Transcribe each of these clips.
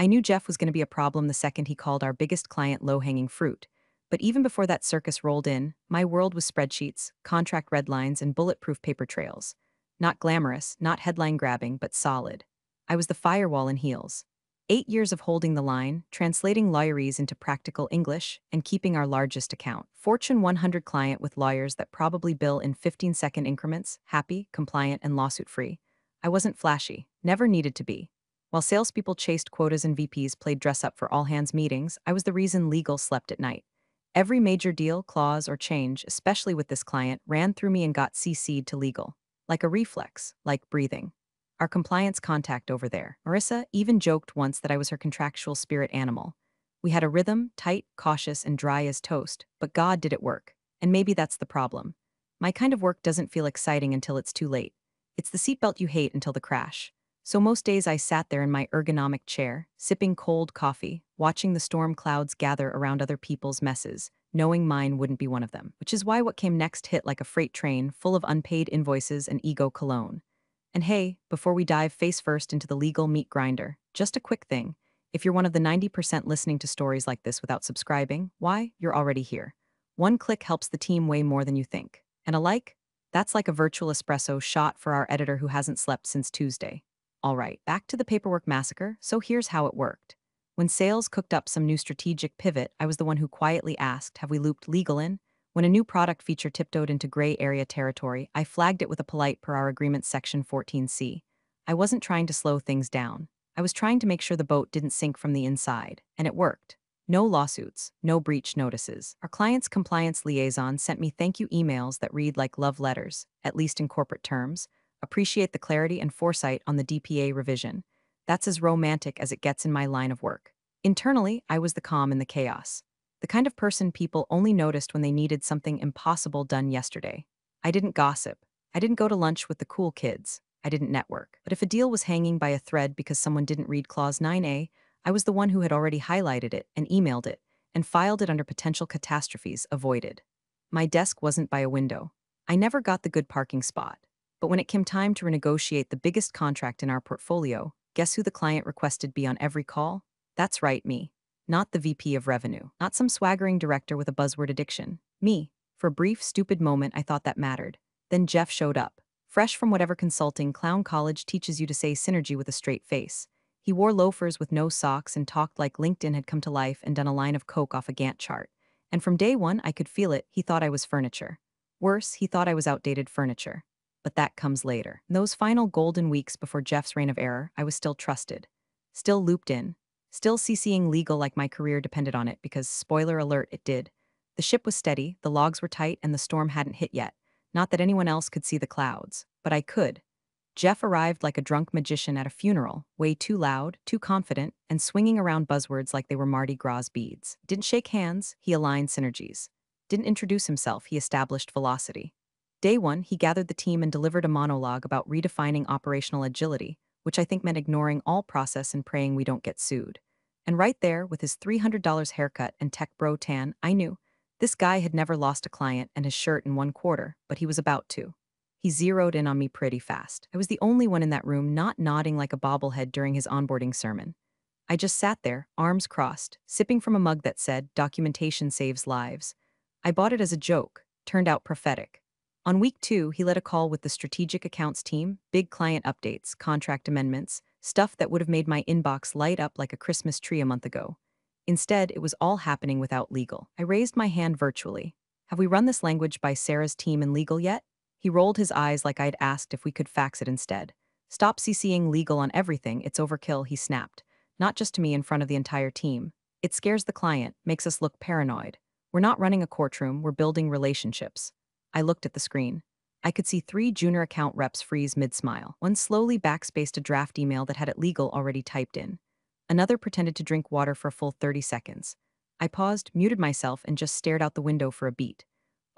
I knew Jeff was going to be a problem the second he called our biggest client low-hanging fruit. But even before that circus rolled in, my world was spreadsheets, contract red lines, and bulletproof paper trails. Not glamorous, not headline-grabbing, but solid. I was the firewall in heels. 8 years of holding the line, translating lawyerese into practical English, and keeping our largest account. Fortune 100 client with lawyers that probably bill in 15-second increments, happy, compliant, and lawsuit-free. I wasn't flashy, never needed to be. While salespeople chased quotas and VPs played dress-up for all-hands meetings, I was the reason legal slept at night. Every major deal, clause, or change, especially with this client, ran through me and got CC'd to legal. Like a reflex, like breathing. Our compliance contact over there, Marissa, even joked once that I was her contractual spirit animal. We had a rhythm, tight, cautious, and dry as toast, but God did it work. And maybe that's the problem. My kind of work doesn't feel exciting until it's too late. It's the seatbelt you hate until the crash. So most days I sat there in my ergonomic chair, sipping cold coffee, watching the storm clouds gather around other people's messes, knowing mine wouldn't be one of them. Which is why what came next hit like a freight train full of unpaid invoices and ego cologne. And hey, before we dive face first into the legal meat grinder, just a quick thing. If you're one of the 90% listening to stories like this without subscribing, why? You're already here. One click helps the team way more than you think. And a like? That's like a virtual espresso shot for our editor who hasn't slept since Tuesday. All right, back to the paperwork massacre, so here's how it worked. When sales cooked up some new strategic pivot, I was the one who quietly asked, have we looped legal in? When a new product feature tiptoed into gray area territory, I flagged it with a polite per our agreement section 14C. I wasn't trying to slow things down. I was trying to make sure the boat didn't sink from the inside, and it worked. No lawsuits, no breach notices. Our client's compliance liaison sent me thank you emails that read like love letters, at least in corporate terms. Appreciate the clarity and foresight on the DPA revision. That's as romantic as it gets in my line of work. Internally, I was the calm in the chaos. The kind of person people only noticed when they needed something impossible done yesterday. I didn't gossip. I didn't go to lunch with the cool kids. I didn't network. But if a deal was hanging by a thread because someone didn't read Clause 9A, I was the one who had already highlighted it and emailed it and filed it under potential catastrophes avoided. My desk wasn't by a window. I never got the good parking spot. But when it came time to renegotiate the biggest contract in our portfolio, guess who the client requested be on every call? That's right, me. Not the VP of Revenue. Not some swaggering director with a buzzword addiction. Me. For a brief, stupid moment, I thought that mattered. Then Jeff showed up. Fresh from whatever consulting clown college teaches you to say synergy with a straight face. He wore loafers with no socks and talked like LinkedIn had come to life and done a line of coke off a Gantt chart. And from day one, I could feel it. He thought I was furniture. Worse, he thought I was outdated furniture. But that comes later. In those final golden weeks before Jeff's reign of error, I was still trusted. Still looped in. Still CCing legal like my career depended on it because, spoiler alert, it did. The ship was steady, the logs were tight, and the storm hadn't hit yet. Not that anyone else could see the clouds, but I could. Jeff arrived like a drunk magician at a funeral, way too loud, too confident, and swinging around buzzwords like they were Mardi Gras beads. Didn't shake hands, he aligned synergies. Didn't introduce himself, he established velocity. Day one, he gathered the team and delivered a monologue about redefining operational agility, which I think meant ignoring all process and praying we don't get sued. And right there, with his $300 haircut and tech bro tan, I knew this guy had never lost a client and his shirt in 1 quarter, but he was about to. He zeroed in on me pretty fast. I was the only one in that room not nodding like a bobblehead during his onboarding sermon. I just sat there, arms crossed, sipping from a mug that said, "Documentation saves lives." I bought it as a joke, turned out prophetic. On week 2, he led a call with the strategic accounts team, big client updates, contract amendments, stuff that would have made my inbox light up like a Christmas tree a month ago. Instead, it was all happening without legal. I raised my hand virtually. Have we run this language by Sarah's team in legal yet? He rolled his eyes like I'd asked if we could fax it instead. Stop CCing legal on everything, it's overkill, he snapped. Not just to me in front of the entire team. It scares the client, makes us look paranoid. We're not running a courtroom, we're building relationships. I looked at the screen. I could see 3 junior account reps freeze mid-smile. One slowly backspaced a draft email that had it legal already typed in. Another pretended to drink water for a full 30 seconds. I paused, muted myself, and just stared out the window for a beat.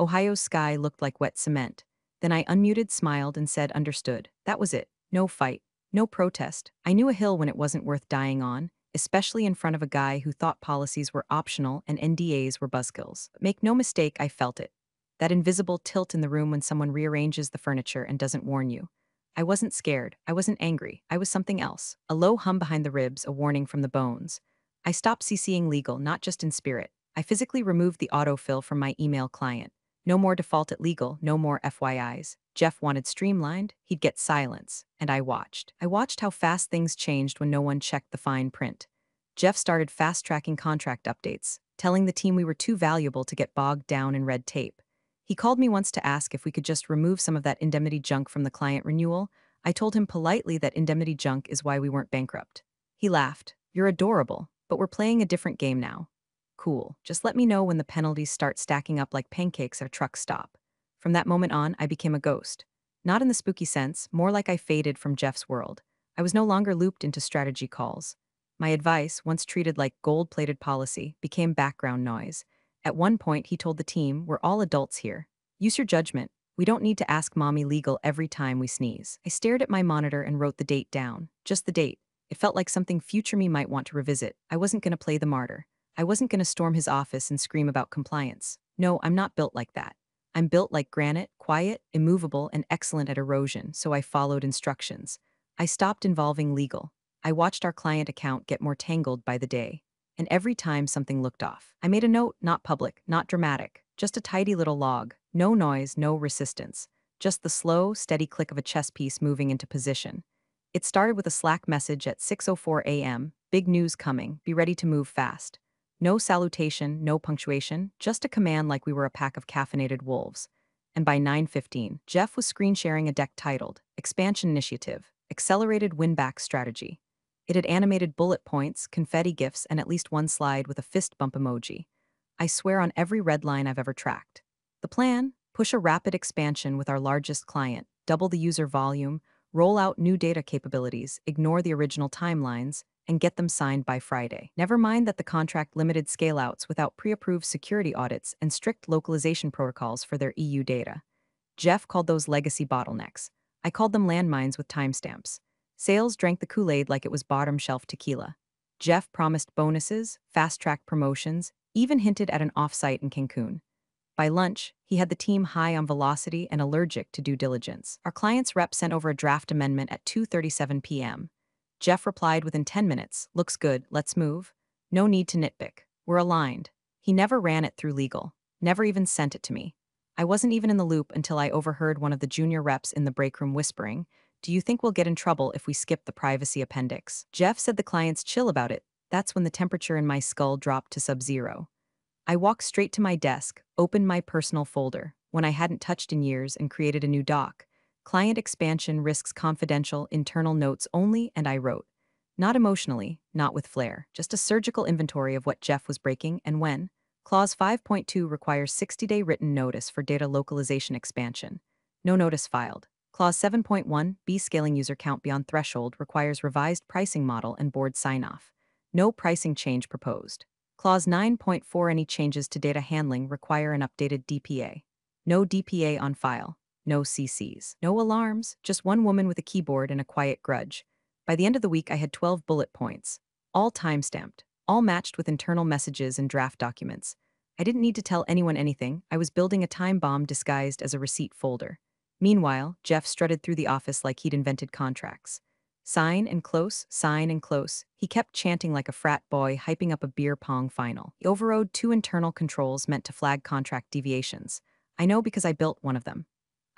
Ohio's sky looked like wet cement. Then I unmuted, smiled, and said, understood. That was it. No fight. No protest. I knew a hill when it wasn't worth dying on, especially in front of a guy who thought policies were optional and NDAs were buzzkills. But make no mistake, I felt it. That invisible tilt in the room when someone rearranges the furniture and doesn't warn you. I wasn't scared. I wasn't angry. I was something else. A low hum behind the ribs, a warning from the bones. I stopped CCing legal, not just in spirit. I physically removed the autofill from my email client. No more default at legal, no more FYIs. Jeff wanted streamlined, he'd get silence. And I watched. I watched how fast things changed when no one checked the fine print. Jeff started fast-tracking contract updates, telling the team we were too valuable to get bogged down in red tape. He called me once to ask if we could just remove some of that indemnity junk from the client renewal. I told him politely that indemnity junk is why we weren't bankrupt. He laughed. You're adorable, but we're playing a different game now. Cool. Just let me know when the penalties start stacking up like pancakes at a truck stop. From that moment on, I became a ghost. Not in the spooky sense, more like I faded from Jeff's world. I was no longer looped into strategy calls. My advice, once treated like gold-plated policy, became background noise. At one point, he told the team, we're all adults here. Use your judgment. We don't need to ask mommy legal every time we sneeze. I stared at my monitor and wrote the date down. Just the date. It felt like something future me might want to revisit. I wasn't going to play the martyr. I wasn't going to storm his office and scream about compliance. No, I'm not built like that. I'm built like granite, quiet, immovable, and excellent at erosion, so I followed instructions. I stopped involving legal. I watched our client account get more tangled by the day. And every time something looked off, I made a note, not public, not dramatic, just a tidy little log. No noise, no resistance. Just the slow, steady click of a chess piece moving into position. It started with a Slack message at 6:04 a.m. Big news coming, be ready to move fast. No salutation, no punctuation, just a command like we were a pack of caffeinated wolves. And by 9:15, Jeff was screen sharing a deck titled Expansion Initiative, Accelerated Win-Back Strategy. It had animated bullet points, confetti gifs, and at least one slide with a fist bump emoji. I swear on every red line I've ever tracked. The plan? Push a rapid expansion with our largest client, double the user volume, roll out new data capabilities, ignore the original timelines, and get them signed by Friday. Never mind that the contract limited scale-outs without pre-approved security audits and strict localization protocols for their EU data. Jeff called those legacy bottlenecks. I called them landmines with timestamps. Sales drank the Kool-Aid like it was bottom-shelf tequila. Jeff promised bonuses, fast-track promotions, even hinted at an off-site in Cancun. By lunch, he had the team high on velocity and allergic to due diligence. Our client's rep sent over a draft amendment at 2:37 p.m. Jeff replied within 10 minutes, looks good, let's move. No need to nitpick. We're aligned. He never ran it through legal. Never even sent it to me. I wasn't even in the loop until I overheard one of the junior reps in the break room whispering, do you think we'll get in trouble if we skip the privacy appendix? Jeff said the client's chill about it. That's when the temperature in my skull dropped to sub-zero. I walked straight to my desk, opened my personal folder, one I hadn't touched in years, and created a new doc. Client expansion risks confidential, internal notes only, and I wrote. Not emotionally, not with flair, just a surgical inventory of what Jeff was breaking and when. Clause 5.2 requires 60-day written notice for data localization expansion. No notice filed. Clause 7.1, B scaling user count beyond threshold requires revised pricing model and board sign-off. No pricing change proposed. Clause 9.4 any changes to data handling require an updated DPA. No DPA on file. No CCs. No alarms, just one woman with a keyboard and a quiet grudge. By the end of the week I had 12 bullet points. All time-stamped. All matched with internal messages and draft documents. I didn't need to tell anyone anything. I was building a time bomb disguised as a receipt folder. Meanwhile, Jeff strutted through the office like he'd invented contracts. Sign and close, sign and close. He kept chanting like a frat boy hyping up a beer pong final. He overrode 2 internal controls meant to flag contract deviations. I know because I built one of them.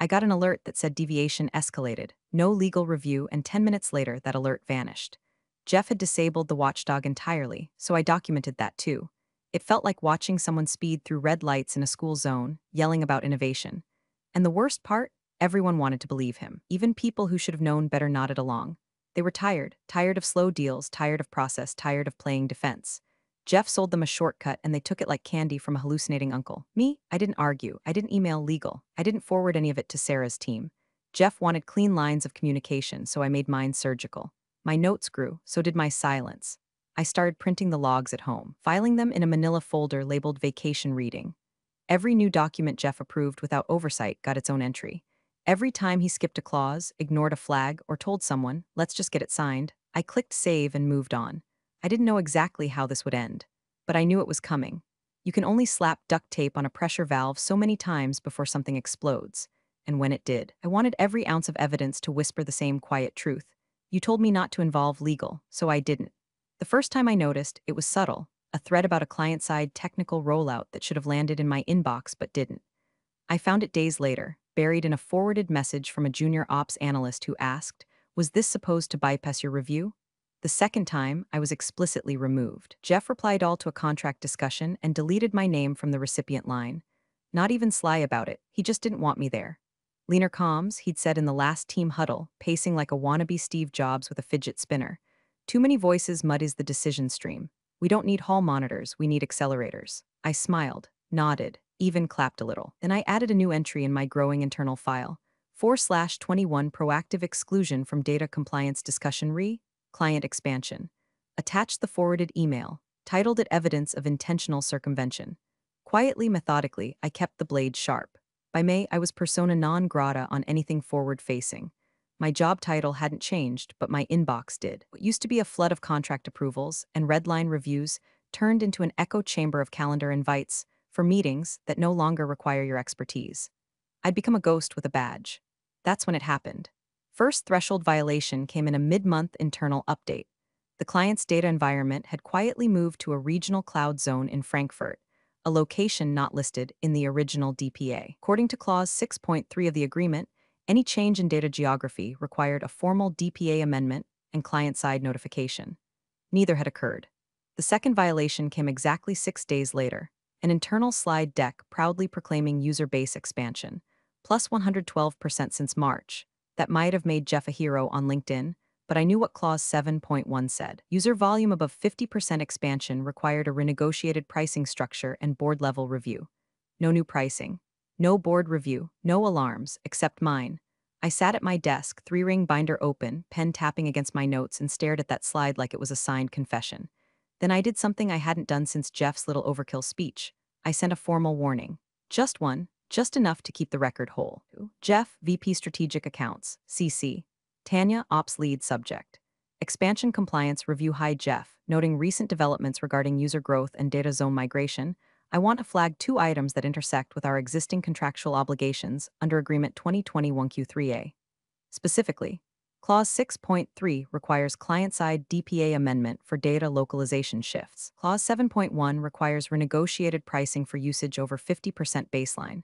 I got an alert that said deviation escalated, no legal review, and 10 minutes later that alert vanished. Jeff had disabled the watchdog entirely, so I documented that too. It felt like watching someone speed through red lights in a school zone, yelling about innovation. And the worst part? Everyone wanted to believe him. Even people who should have known better nodded along. They were tired of slow deals, tired of process, tired of playing defense. Jeff sold them a shortcut and they took it like candy from a hallucinating uncle. Me? I didn't argue. I didn't email legal. I didn't forward any of it to Sarah's team. Jeff wanted clean lines of communication, so I made mine surgical. My notes grew, so did my silence. I started printing the logs at home, filing them in a manila folder labeled vacation reading. Every new document Jeff approved without oversight got its own entry. Every time he skipped a clause, ignored a flag, or told someone, let's just get it signed, I clicked save and moved on. I didn't know exactly how this would end, but I knew it was coming. You can only slap duct tape on a pressure valve so many times before something explodes. and when it did, I wanted every ounce of evidence to whisper the same quiet truth. You told me not to involve legal, so I didn't. The first time I noticed, it was subtle, a thread about a client-side technical rollout that should have landed in my inbox but didn't. I found it days later, buried in a forwarded message from a junior ops analyst who asked, "Was this supposed to bypass your review?" The second time, I was explicitly removed. Jeff replied all to a contract discussion and deleted my name from the recipient line. Not even sly about it, he just didn't want me there. Leaner comms, he'd said in the last team huddle, pacing like a wannabe Steve Jobs with a fidget spinner. Too many voices muddies the decision stream. We don't need hall monitors, we need accelerators. I smiled, nodded, even clapped a little. Then I added a new entry in my growing internal file. 4/21 proactive exclusion from data compliance discussion client expansion. Attached the forwarded email, titled it Evidence of Intentional Circumvention. Quietly, methodically, I kept the blade sharp. By May, I was persona non grata on anything forward-facing. My job title hadn't changed, but my inbox did. What used to be a flood of contract approvals and redline reviews turned into an echo chamber of calendar invites for meetings that no longer require your expertise. I'd become a ghost with a badge. That's when it happened. First threshold violation came in a mid-month internal update. The client's data environment had quietly moved to a regional cloud zone in Frankfurt, a location not listed in the original DPA. According to Clause 6.3 of the agreement, any change in data geography required a formal DPA amendment and client-side notification. Neither had occurred. The second violation came exactly 6 days later, an internal slide deck proudly proclaiming user base expansion, plus 112% since March. That might have made Jeff a hero on LinkedIn, but I knew what Clause 7.1 said. User volume above 50% expansion required a renegotiated pricing structure and board-level review. No new pricing. No board review. No alarms, except mine. I sat at my desk, 3-ring binder open, pen tapping against my notes, and stared at that slide like it was a signed confession. Then I did something I hadn't done since Jeff's little overkill speech. I sent a formal warning. Just one, just enough to keep the record whole. Jeff, VP Strategic Accounts, CC. Tanya, Ops Lead Subject. Expansion Compliance Review. Hi Jeff, noting recent developments regarding user growth and data zone migration, I want to flag 2 items that intersect with our existing contractual obligations under Agreement 2021Q3A. Specifically, Clause 6.3 requires client-side DPA amendment for data localization shifts. Clause 7.1 requires renegotiated pricing for usage over 50% baseline.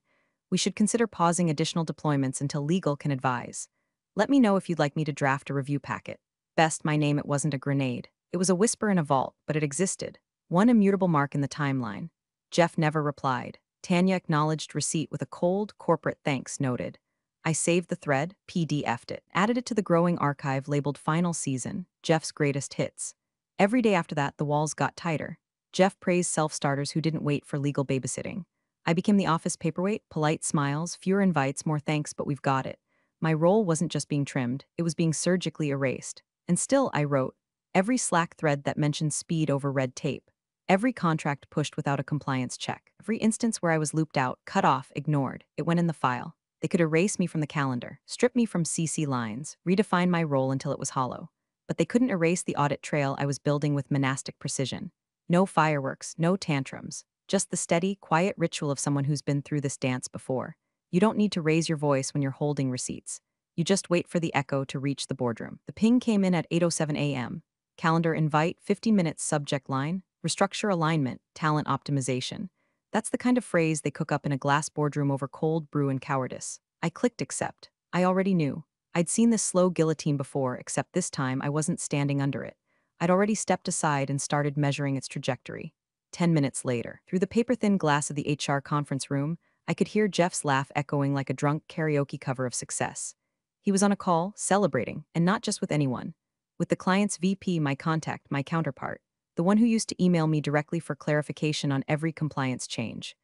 We should consider pausing additional deployments until legal can advise. Let me know if you'd like me to draft a review packet. Best my name, it wasn't a grenade. It was a whisper in a vault, but it existed. One immutable mark in the timeline. Jeff never replied. Tanya acknowledged receipt with a cold, corporate thanks noted. I saved the thread, PDF'd it, added it to the growing archive labeled Final Season, Jeff's Greatest Hits. Every day after that, the walls got tighter. Jeff praised self-starters who didn't wait for legal babysitting. I became the office paperweight, polite smiles, fewer invites, more thanks, but we've got it. My role wasn't just being trimmed, it was being surgically erased. And still, I wrote, every Slack thread that mentioned speed over red tape. Every contract pushed without a compliance check. Every instance where I was looped out, cut off, ignored. It went in the file. They could erase me from the calendar, strip me from CC lines, redefine my role until it was hollow. But they couldn't erase the audit trail I was building with monastic precision. No fireworks, no tantrums. Just the steady, quiet ritual of someone who's been through this dance before. You don't need to raise your voice when you're holding receipts. You just wait for the echo to reach the boardroom. The ping came in at 8:07 a.m. Calendar invite, 15 minutes subject line, restructure alignment, talent optimization. That's the kind of phrase they cook up in a glass boardroom over cold brew and cowardice. I clicked accept. I already knew. I'd seen this slow guillotine before, except this time I wasn't standing under it. I'd already stepped aside and started measuring its trajectory. 10 minutes later, through the paper-thin glass of the HR conference room, I could hear Jeff's laugh echoing like a drunk karaoke cover of Success. He was on a call, celebrating, and not just with anyone. With the client's VP, my contact, my counterpart. The one who used to email me directly for clarification on every compliance change.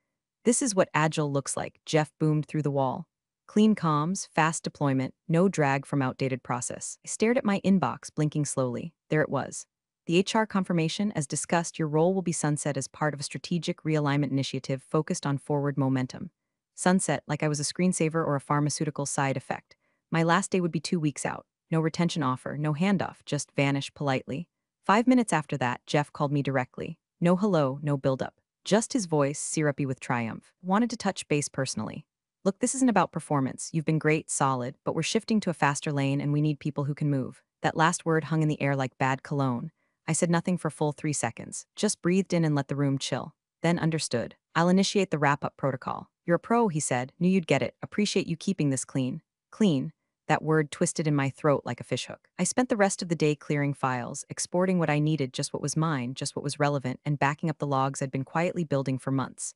This is what Agile looks like, Jeff boomed through the wall. Clean comms, fast deployment, no drag from outdated process. I stared at my inbox, blinking slowly. There it was. The HR confirmation, as discussed, your role will be sunset as part of a strategic realignment initiative focused on forward momentum. Sunset, like I was a screensaver or a pharmaceutical side effect. My last day would be 2 weeks out. No retention offer, no handoff, just vanish politely. 5 minutes after that, Jeff called me directly. No hello, no build-up. Just his voice, syrupy with triumph. Wanted to touch base personally. Look, this isn't about performance. You've been great, solid, but we're shifting to a faster lane and we need people who can move. That last word hung in the air like bad cologne. I said nothing for full 3 seconds, just breathed in and let the room chill. Then understood. I'll initiate the wrap-up protocol. You're a pro, he said. Knew you'd get it. Appreciate you keeping this clean. Clean. That word twisted in my throat like a fishhook. I spent the rest of the day clearing files, exporting what I needed, just what was mine, just what was relevant, and backing up the logs I'd been quietly building for months.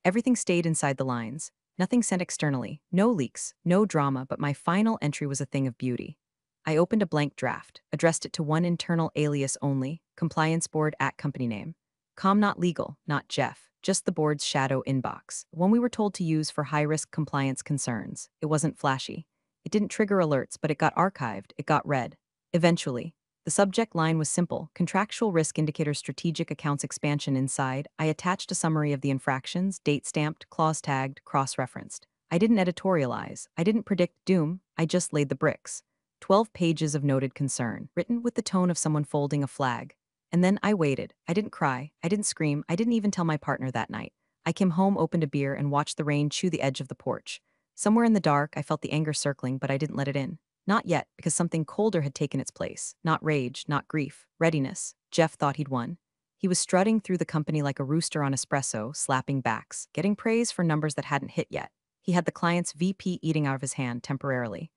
Everything stayed inside the lines. Nothing sent externally. No leaks, no drama, but my final entry was a thing of beauty. I opened a blank draft, addressed it to one internal alias only, compliance board at company name. Not legal, not Jeff, just the board's shadow inbox, one we were told to use for high-risk compliance concerns. It wasn't flashy. It didn't trigger alerts, but it got archived, it got read. Eventually. The subject line was simple: contractual risk indicator strategic accounts expansion. Inside, I attached a summary of the infractions, date-stamped, clause-tagged, cross-referenced. I didn't editorialize. I didn't predict doom. I just laid the bricks. 12 pages of noted concern, written with the tone of someone folding a flag. And then I waited. I didn't cry. I didn't scream. I didn't even tell my partner that night. I came home, opened a beer, and watched the rain chew the edge of the porch. Somewhere in the dark, I felt the anger circling, but I didn't let it in. Not yet, because something colder had taken its place. Not rage, not grief. Readiness. Jeff thought he'd won. He was strutting through the company like a rooster on espresso, slapping backs, getting praise for numbers that hadn't hit yet. He had the client's VP eating out of his hand temporarily.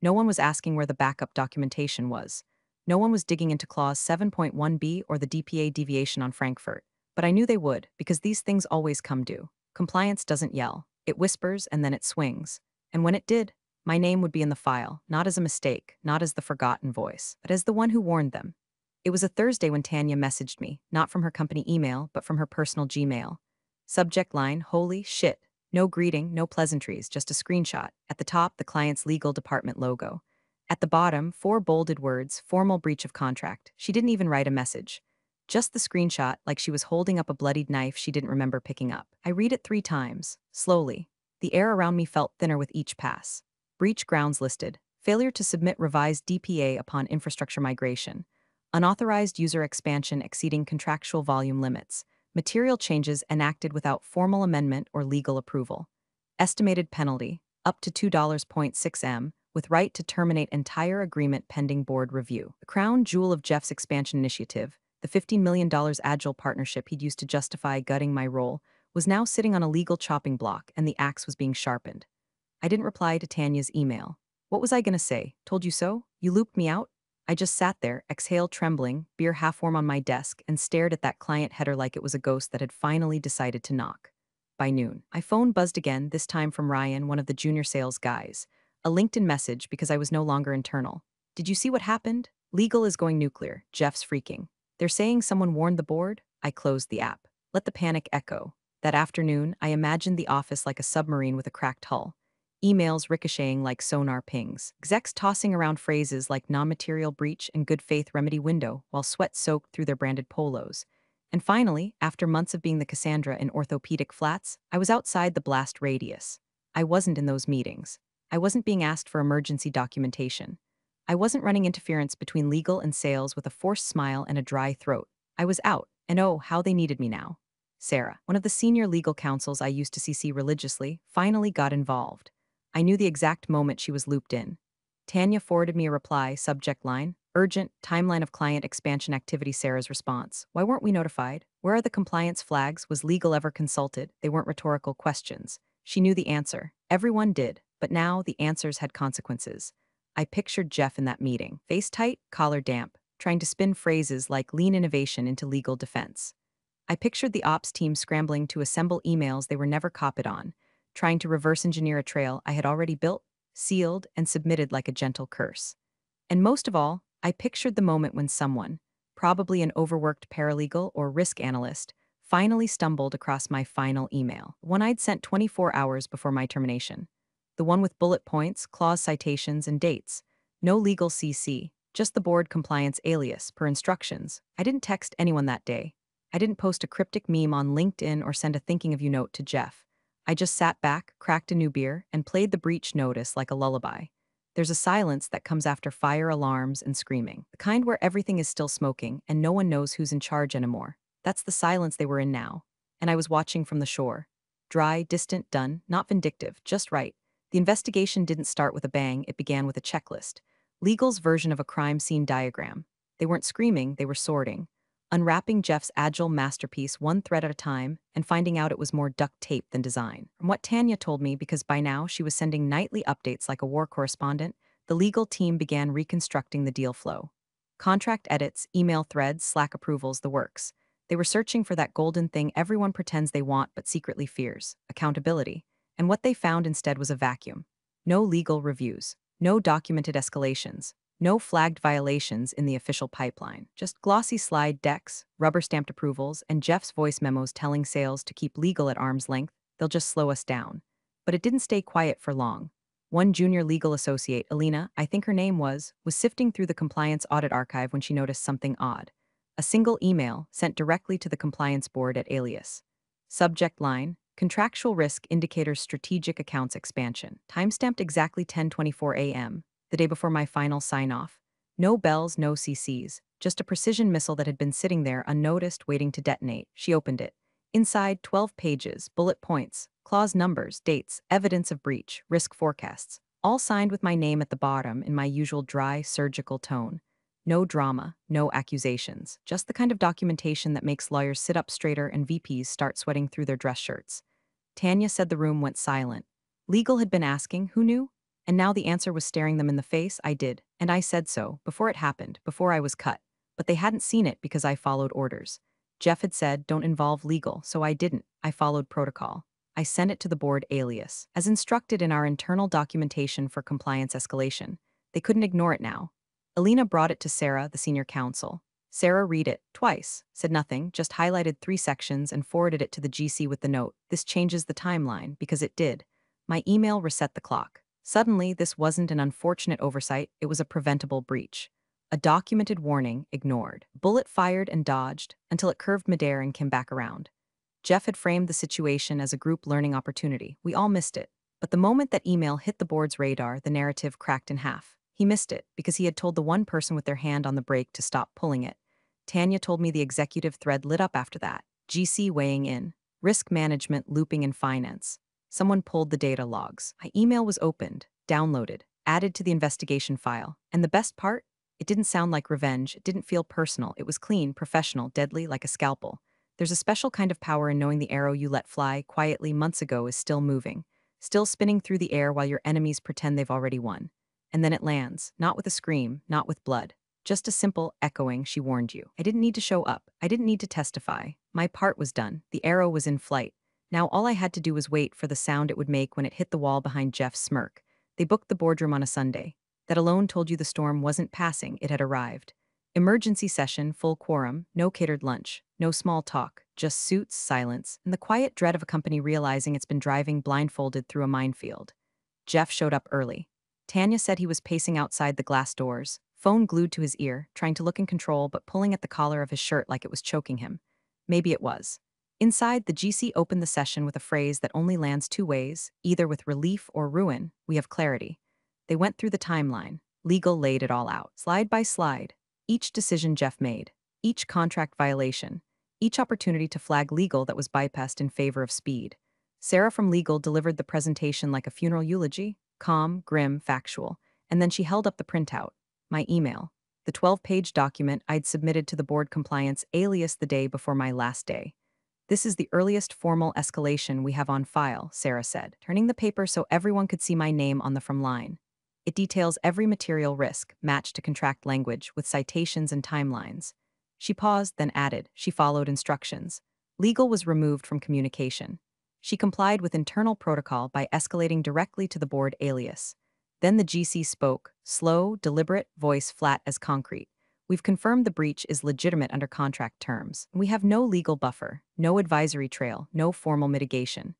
No one was asking where the backup documentation was. No one was digging into Clause 7.1b or the DPA deviation on Frankfurt. But I knew they would, because these things always come due. Compliance doesn't yell. It whispers and then it swings. And when it did, my name would be in the file, not as a mistake, not as the forgotten voice, but as the one who warned them. It was a Thursday when Tanya messaged me, not from her company email, but from her personal Gmail. Subject line: holy shit. No greeting, no pleasantries, just a screenshot. At the top, the client's legal department logo. At the bottom, 4 bolded words: formal breach of contract. She didn't even write a message. Just the screenshot, like she was holding up a bloodied knife she didn't remember picking up. I read it 3 times, slowly. The air around me felt thinner with each pass. Breach grounds listed: failure to submit revised DPA upon infrastructure migration, unauthorized user expansion exceeding contractual volume limits, material changes enacted without formal amendment or legal approval. Estimated penalty, up to $2.6 m, with right to terminate entire agreement pending board review. The crown jewel of Jeff's expansion initiative, the $15 million Agile partnership he'd used to justify gutting my role, was now sitting on a legal chopping block, and the axe was being sharpened. I didn't reply to Tanya's email. What was I gonna say? Told you so? You looped me out? I just sat there, exhale trembling, beer half-warm on my desk, and stared at that client header like it was a ghost that had finally decided to knock. By noon, my phone buzzed again, this time from Ryan, one of the junior sales guys. A LinkedIn message because I was no longer internal. Did you see what happened? Legal is going nuclear. Jeff's freaking. They're saying someone warned the board? I closed the app. Let the panic echo. That afternoon, I imagined the office like a submarine with a cracked hull. Emails ricocheting like sonar pings. Execs tossing around phrases like non-material breach and good faith remedy window while sweat soaked through their branded polos. And finally, after months of being the Cassandra in orthopedic flats, I was outside the blast radius. I wasn't in those meetings. I wasn't being asked for emergency documentation. I wasn't running interference between legal and sales with a forced smile and a dry throat. I was out, and oh, how they needed me now. Sarah, one of the senior legal counsels I used to CC religiously, finally got involved. I knew the exact moment she was looped in. Tanya forwarded me a reply, subject line: urgent, timeline of client expansion activity. Sarah's response: why weren't we notified? Where are the compliance flags? Was legal ever consulted? They weren't rhetorical questions. She knew the answer. Everyone did, but now the answers had consequences. I pictured Jeff in that meeting, face tight, collar damp, trying to spin phrases like lean innovation into legal defense. I pictured the ops team scrambling to assemble emails they were never copied on, trying to reverse engineer a trail I had already built, sealed, and submitted like a gentle curse. And most of all, I pictured the moment when someone, probably an overworked paralegal or risk analyst, finally stumbled across my final email, one I'd sent 24 hours before my termination. The one with bullet points, clause citations, and dates. No legal CC, just the board compliance alias, per instructions. I didn't text anyone that day. I didn't post a cryptic meme on LinkedIn or send a thinking of you note to Jeff. I just sat back, cracked a new beer, and played the breach notice like a lullaby. There's a silence that comes after fire alarms and screaming, the kind where everything is still smoking and no one knows who's in charge anymore. That's the silence they were in now. And I was watching from the shore. Dry, distant, done, not vindictive, just right. The investigation didn't start with a bang, it began with a checklist. Legal's version of a crime scene diagram. They weren't screaming, they were sorting. Unwrapping Jeff's agile masterpiece one thread at a time and finding out it was more duct tape than design. From what Tanya told me, because by now she was sending nightly updates like a war correspondent, the legal team began reconstructing the deal flow. Contract edits, email threads, Slack approvals, the works. They were searching for that golden thing everyone pretends they want but secretly fears: accountability. And what they found instead was a vacuum. No legal reviews, no documented escalations, no flagged violations in the official pipeline. Just glossy slide decks, rubber-stamped approvals, and Jeff's voice memos telling sales to keep legal at arm's length. They'll just slow us down. But it didn't stay quiet for long. One junior legal associate, Alina, I think her name was sifting through the compliance audit archive when she noticed something odd. A single email sent directly to the compliance board at Alias. Subject line: Contractual Risk Indicators Strategic Accounts Expansion. Timestamped exactly 10:24 a.m., the day before my final sign-off. No bells, no CCs, just a precision missile that had been sitting there unnoticed, waiting to detonate. She opened it. Inside, 12 pages, bullet points, clause numbers, dates, evidence of breach, risk forecasts, all signed with my name at the bottom in my usual dry, surgical tone. No drama, no accusations, just the kind of documentation that makes lawyers sit up straighter and VPs start sweating through their dress shirts. Tanya said the room went silent. Legal had been asking, who knew? And now the answer was staring them in the face. I did, and I said so, before it happened, before I was cut. But they hadn't seen it because I followed orders. Jeff had said, don't involve legal, so I didn't. I followed protocol. I sent it to the board Alias, as instructed in our internal documentation for compliance escalation. They couldn't ignore it now. Alina brought it to Sarah, the senior counsel. Sarah read it, twice, said nothing, just highlighted 3 sections and forwarded it to the GC with the note: this changes the timeline, because it did. My email reset the clock. Suddenly, this wasn't an unfortunate oversight, it was a preventable breach. A documented warning ignored. Bullet fired and dodged until it curved midair and came back around. Jeff had framed the situation as a group learning opportunity. We all missed it. But the moment that email hit the board's radar, the narrative cracked in half. He missed it because he had told the one person with their hand on the brake to stop pulling it. Tanya told me the executive thread lit up after that. GC weighing in. Risk management looping in finance. Someone pulled the data logs. My email was opened, downloaded, added to the investigation file. And the best part? It didn't sound like revenge. It didn't feel personal. It was clean, professional, deadly, like a scalpel. There's a special kind of power in knowing the arrow you let fly quietly months ago is still moving, still spinning through the air while your enemies pretend they've already won. And then it lands, not with a scream, not with blood. Just a simple echoing, she warned you. I didn't need to show up. I didn't need to testify. My part was done. The arrow was in flight. Now all I had to do was wait for the sound it would make when it hit the wall behind Jeff's smirk. They booked the boardroom on a Sunday. That alone told you the storm wasn't passing, it had arrived. Emergency session, full quorum, no catered lunch, no small talk, just suits, silence, and the quiet dread of a company realizing it's been driving blindfolded through a minefield. Jeff showed up early. Tanya said he was pacing outside the glass doors, phone glued to his ear, trying to look in control but pulling at the collar of his shirt like it was choking him. Maybe it was. Inside, the GC opened the session with a phrase that only lands 2 ways, either with relief or ruin: we have clarity. They went through the timeline. Legal laid it all out, slide by slide. Each decision Jeff made, each contract violation, each opportunity to flag legal that was bypassed in favor of speed. Sarah from legal delivered the presentation like a funeral eulogy, calm, grim, factual, and then she held up the printout, my email, the 12-page document I'd submitted to the board compliance Alias the day before my last day. This is the earliest formal escalation we have on file, Sarah said, turning the paper so everyone could see my name on the from line. It details every material risk, matched to contract language, with citations and timelines. She paused, then added, she followed instructions. Legal was removed from communication. She complied with internal protocol by escalating directly to the board Alias. Then the GC spoke, slow, deliberate, voice flat as concrete. We've confirmed the breach is legitimate under contract terms. We have no legal buffer, no advisory trail, no formal mitigation.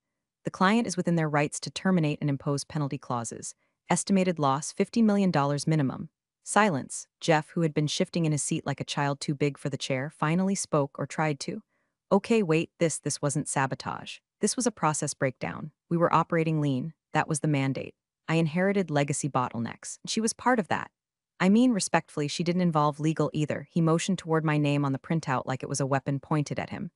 The client is within their rights to terminate and impose penalty clauses. Estimated loss $50 million minimum. Silence. Jeff, who had been shifting in his seat like a child too big for the chair, finally spoke, or tried to. Okay, wait, this wasn't sabotage. This was a process breakdown. We were operating lean. That was the mandate. I inherited legacy bottlenecks. She was part of that. I mean, respectfully, she didn't involve legal either. He motioned toward my name on the printout like it was a weapon pointed at him.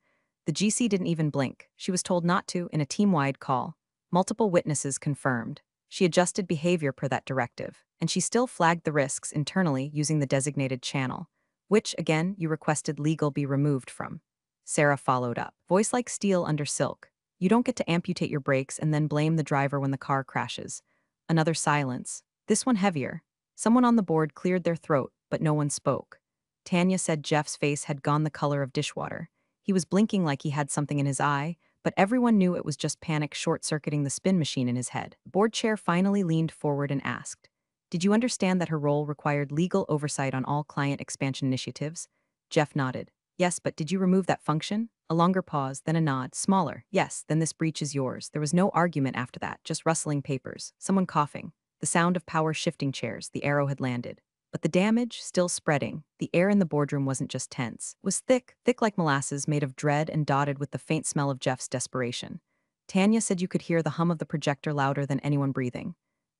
The GC didn't even blink. She was told not to in a team-wide call. Multiple witnesses confirmed. She adjusted behavior per that directive, and she still flagged the risks internally using the designated channel, which, again, you requested legal be removed from. Sarah followed up. Voice like steel under silk. You don't get to amputate your brakes and then blame the driver when the car crashes. Another silence. This one heavier. Someone on the board cleared their throat, but no one spoke. Tanya said Jeff's face had gone the color of dishwater. He was blinking like he had something in his eye, but everyone knew it was just panic short-circuiting the spin machine in his head. The board chair finally leaned forward and asked, "Did you understand that her role required legal oversight on all client expansion initiatives?" Jeff nodded. "Yes, but did you remove that function?" A longer pause, then a nod, smaller. "Yes, then this breach is yours." There was no argument after that, just rustling papers, someone coughing, the sound of power shifting chairs. The arrow had landed. But the damage, still spreading. The air in the boardroom wasn't just tense. It was thick, thick like molasses, made of dread and dotted with the faint smell of Jeff's desperation. Tanya said you could hear the hum of the projector louder than anyone breathing.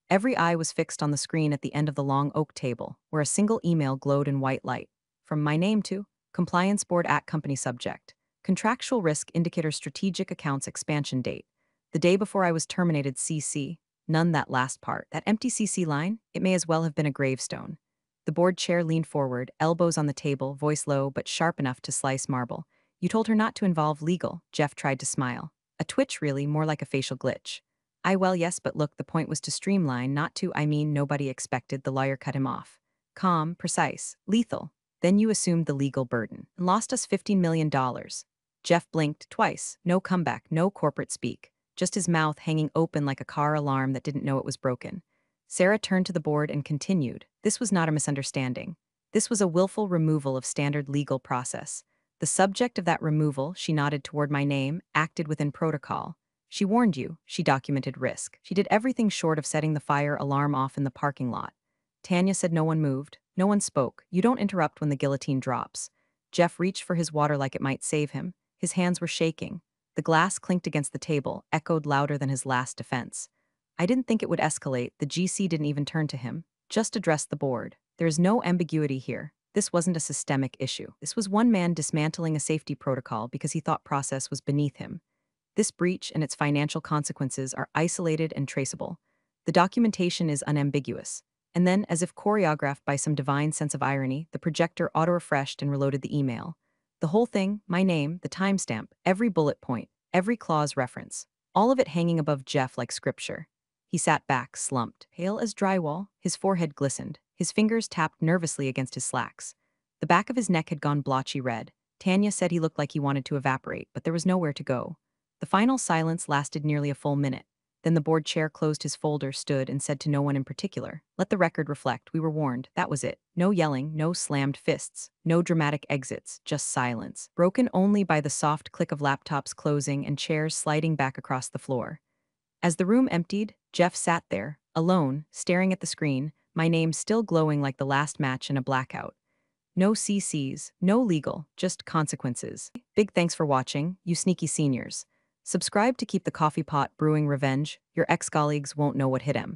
Every eye was fixed on the screen at the end of the long oak table, where a single email glowed in white light. From my name to Compliance Board at Company Subject. Contractual Risk Indicator Strategic Accounts Expansion Date. The day before I was terminated CC. None that last part. That empty CC line? It may as well have been a gravestone. The board chair leaned forward, elbows on the table, voice low but sharp enough to slice marble. You told her not to involve legal. Jeff tried to smile. A twitch really, more like a facial glitch. Well, yes, but look, the point was to streamline, not to, nobody expected. The lawyer cut him off. Calm, precise, lethal. Then you assumed the legal burden and lost us $15 million. Jeff blinked twice. No comeback, no corporate speak. Just his mouth hanging open like a car alarm that didn't know it was broken. Sarah turned to the board and continued. This was not a misunderstanding. This was a willful removal of standard legal process. The subject of that removal, she nodded toward my name, acted within protocol. She warned you. She documented risk. She did everything short of setting the fire alarm off in the parking lot. Tanya said no one moved. No one spoke. You don't interrupt when the guillotine drops. Jeff reached for his water like it might save him. His hands were shaking. The glass clinked against the table, echoed louder than his last defense. I didn't think it would escalate. The GC didn't even turn to him. Just addressed the board. There is no ambiguity here. This wasn't a systemic issue. This was one man dismantling a safety protocol because he thought process was beneath him. This breach and its financial consequences are isolated and traceable. The documentation is unambiguous. And then, as if choreographed by some divine sense of irony, the projector auto-refreshed and reloaded the email. The whole thing, my name, the timestamp, every bullet point, every clause reference, all of it hanging above Jeff like scripture. He sat back, slumped, pale as drywall. His forehead glistened. His fingers tapped nervously against his slacks. The back of his neck had gone blotchy red. Tanya said he looked like he wanted to evaporate, but there was nowhere to go. The final silence lasted nearly a full minute. Then the board chair closed his folder, stood, and said to no one in particular, "Let the record reflect, we were warned." That was it. No yelling, no slammed fists, no dramatic exits, just silence, broken only by the soft click of laptops closing and chairs sliding back across the floor. As the room emptied, Jeff sat there, alone, staring at the screen, my name still glowing like the last match in a blackout. No CCs, no legal, just consequences. Big thanks for watching, you sneaky seniors. Subscribe to keep the coffee pot brewing revenge. Your ex-colleagues won't know what hit 'em.